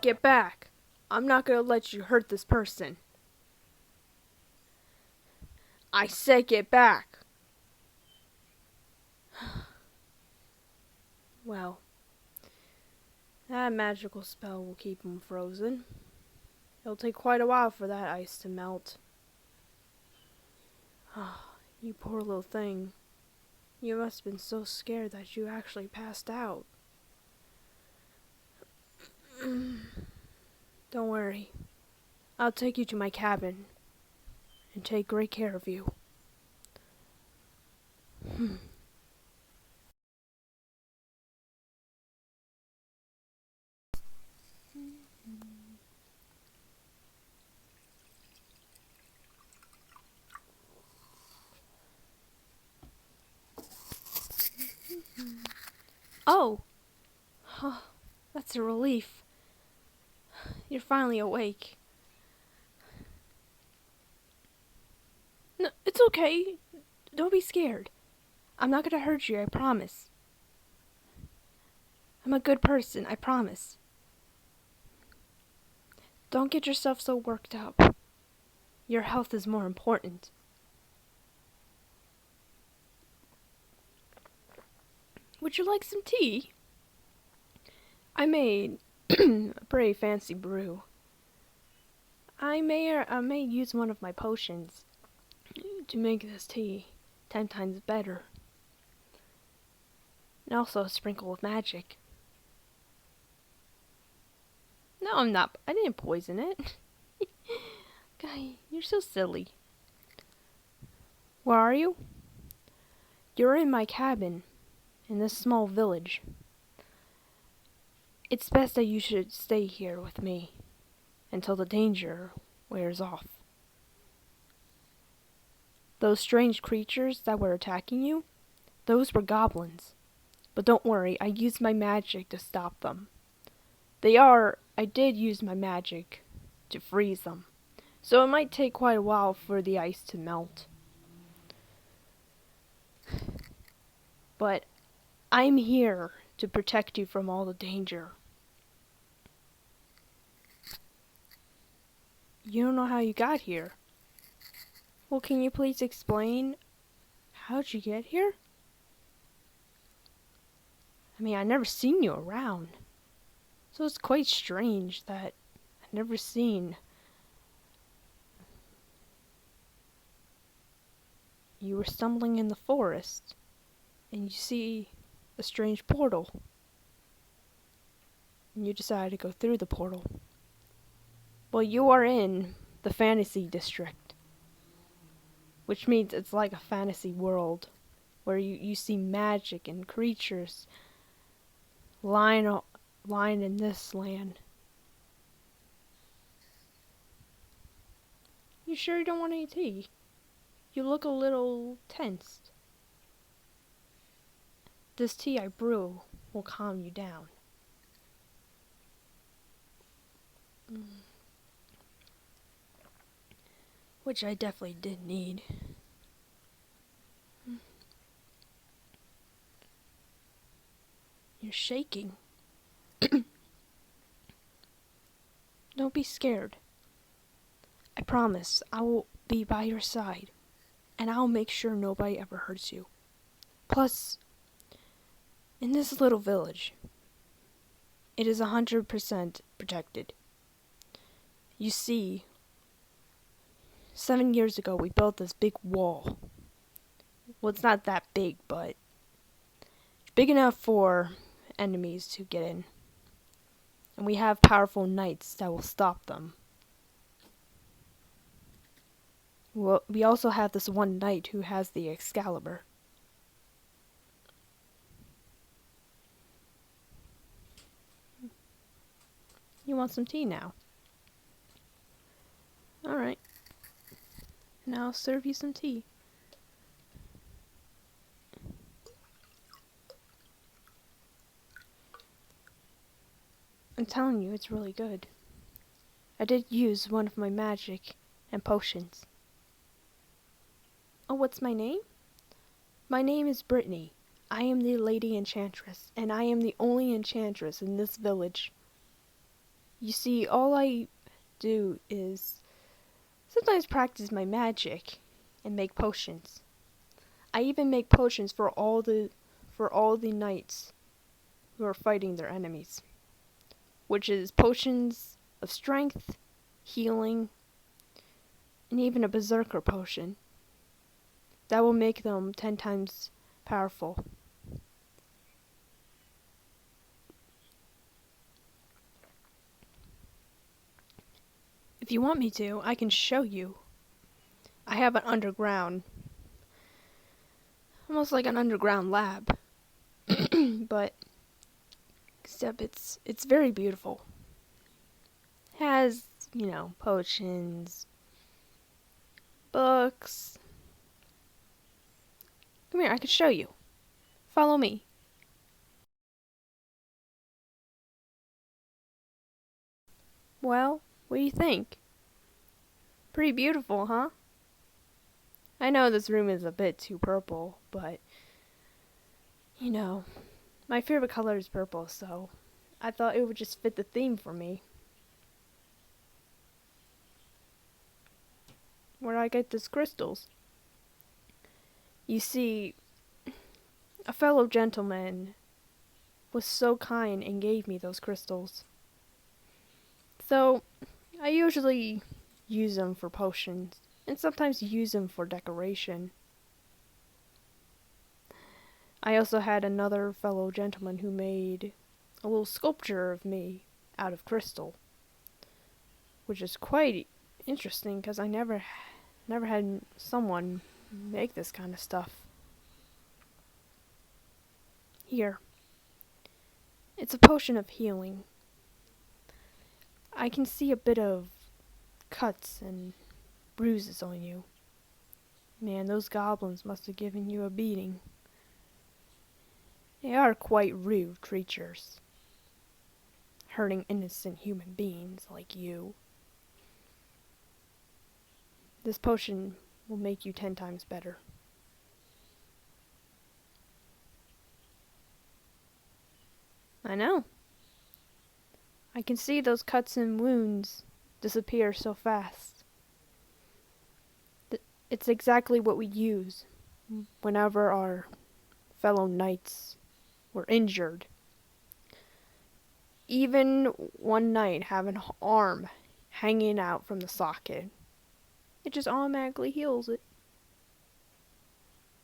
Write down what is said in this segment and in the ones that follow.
Get back! I'm not gonna let you hurt this person. I said get back! Well, that magical spell will keep him frozen. It'll take quite a while for that ice to melt. You poor little thing. You must have been so scared that you actually passed out. Don't worry. I'll take you to my cabin and take great care of you. Oh! That's a relief. You're finally awake. No, it's okay. Don't be scared. I'm not gonna hurt you, I promise. I'm a good person, I promise. Don't get yourself so worked up. Your health is more important. Would you like some tea? I made a pretty fancy brew. I may use one of my potions to make this tea 10 times better. And also a sprinkle of magic. No, I'm not. I didn't poison it. Guy, you're so silly. Where are you? You're in my cabin, in this small village. It's best that you should stay here with me until the danger wears off. Those strange creatures that were attacking you, those were goblins. But don't worry, I used my magic to stop them. I did use my magic to freeze them. So it might take quite a while for the ice to melt. But I'm here to protect you from all the danger. You don't know how you got here. Well, can you please explain how'd you get here? I mean, I've never seen you around. So it's quite strange that I've never seen. You were stumbling in the forest, and you see a strange portal. And you decide to go through the portal. Well, you are in the fantasy district, which means it's like a fantasy world where you see magic and creatures lying in this land. You sure you don't want any tea? You look a little tensed. This tea I brew will calm you down. Which I definitely did need. You're shaking. Don't be scared. I promise I will be by your side, and I'll make sure nobody ever hurts you. Plus, in this little village, it is 100% protected. You see, 7 years ago we built this big wall. Well, it's not that big, but it's big enough for enemies to get in. And we have powerful knights that will stop them. Well, we also have this one knight who has the Excalibur. You want some tea now? Alright. Now I'll serve you some tea. I'm telling you, it's really good. I did use one of my magic and potions. Oh, what's my name? My name is Brittany. I am the Lady Enchantress, and I am the only Enchantress in this village. You see, all I do is sometimes practice my magic and make potions. I even make potions for all the knights who are fighting their enemies, which is potions of strength, healing, and even a berserker potion. That will make them 10 times powerful. If you want me to, I can show you. I have an underground, almost like an underground lab, but except it's very beautiful. It has, potions, books. Come here, I can show you. Follow me. Well, what do you think? Pretty beautiful, huh? I know this room is a bit too purple, but my favorite color is purple, so I thought it would just fit the theme for me. Where did I get these crystals? You see, a fellow gentleman was so kind and gave me those crystals. So, I usually use them for potions, and sometimes use them for decoration. I also had another fellow gentleman who made a little sculpture of me out of crystal, which is quite interesting because I never had someone make this kind of stuff. Here. It's a potion of healing. I can see a bit of cuts and bruises on you. Man, those goblins must have given you a beating. They are quite rude creatures, hurting innocent human beings like you. This potion will make you 10 times better. I know. I can see those cuts and wounds disappear so fast. It's exactly what we use whenever our fellow knights were injured. Even one knight having an arm hanging out from the socket, it just automatically heals it.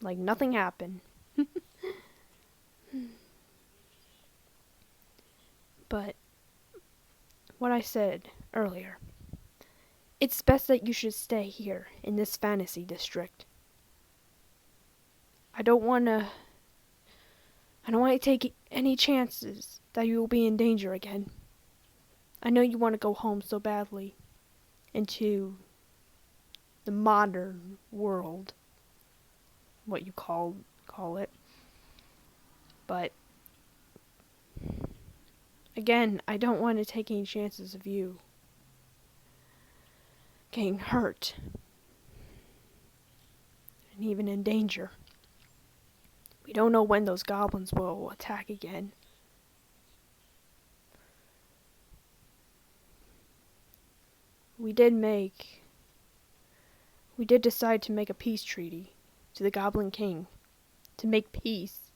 Like nothing happened. But what I said earlier, it's best that you should stay here in this fantasy district. I don't want to take any chances that you will be in danger again. I know you want to go home so badly, into the modern world, what you call it. But again, I don't want to take any chances of you getting hurt and even in danger. We don't know when those goblins will attack again. We did decide to make a peace treaty to the Goblin King to make peace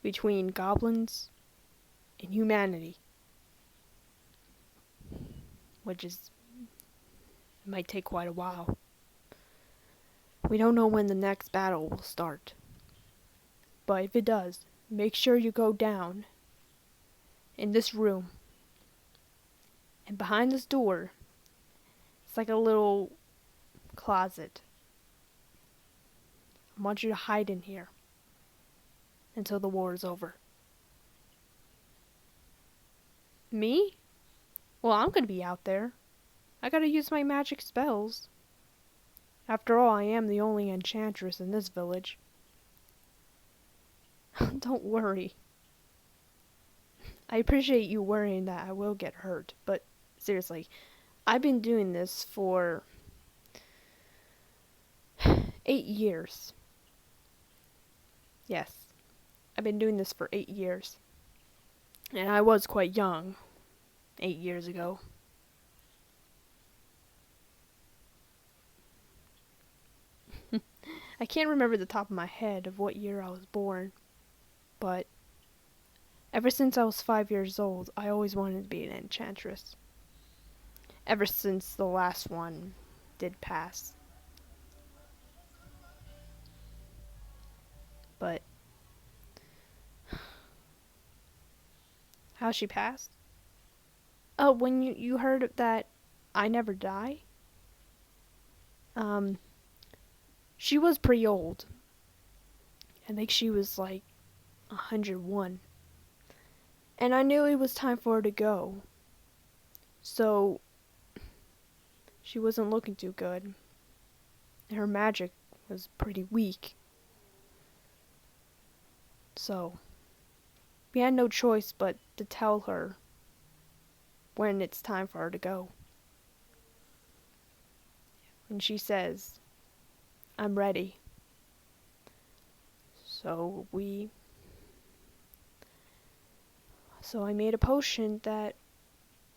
between goblins and humanity, which might take quite a while. We don't know when the next battle will start, but if it does, make sure you go down in this room, and behind this door, it's like a little closet. I want you to hide in here until the war is over. Me? Well, I'm gonna be out there. I gotta use my magic spells. After all, I am the only enchantress in this village. Don't worry. I appreciate you worrying that I will get hurt, but seriously, I've been doing this for 8 years. Yes, I've been doing this for 8 years. And I was quite young 8 years ago. I can't remember the top of my head of what year I was born, but ever since I was 5 years old, I always wanted to be an enchantress. Ever since the last one did pass. But how she passed? Oh, when you heard that I never die? Um, she was pretty old. I think she was like 101. And I knew it was time for her to go. So she wasn't looking too good. Her magic was pretty weak. So we had no choice but to tell her when it's time for her to go. And she says, I'm ready. So I made a potion that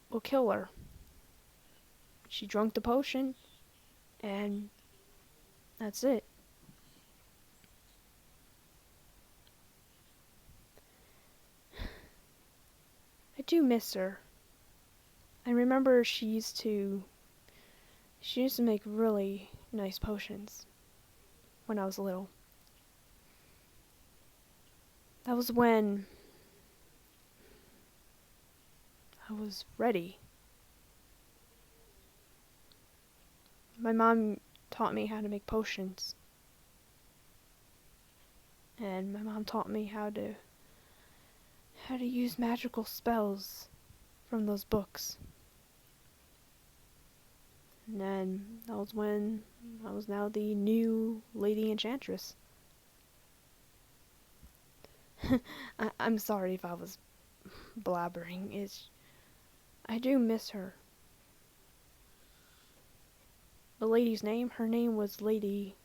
will kill her. She drank the potion, and that's it. I do miss her. I remember she used to make really nice potions when I was little. That was when I was ready. My mom taught me how to make potions. And my mom taught me how to use magical spells from those books. And then that was when I was now the new Lady Enchantress. I'm sorry if I was blabbering. I do miss her. The lady's name? Her name was Lady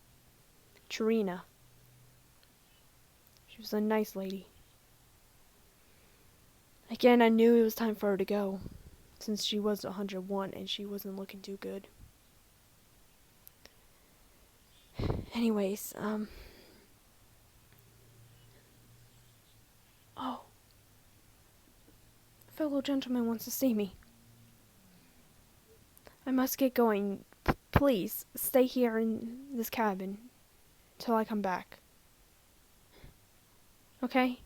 Trina. She was a nice lady. Again, I knew it was time for her to go, since she was 101 and she wasn't looking too good. Anyways, oh, a fellow gentleman wants to see me. I must get going. Please, stay here in this cabin till I come back. Okay?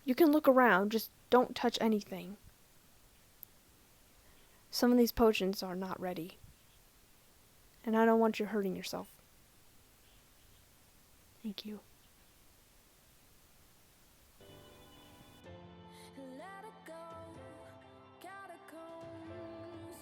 You can look around, just don't touch anything. Some of these potions are not ready. And I don't want you hurting yourself. Thank you.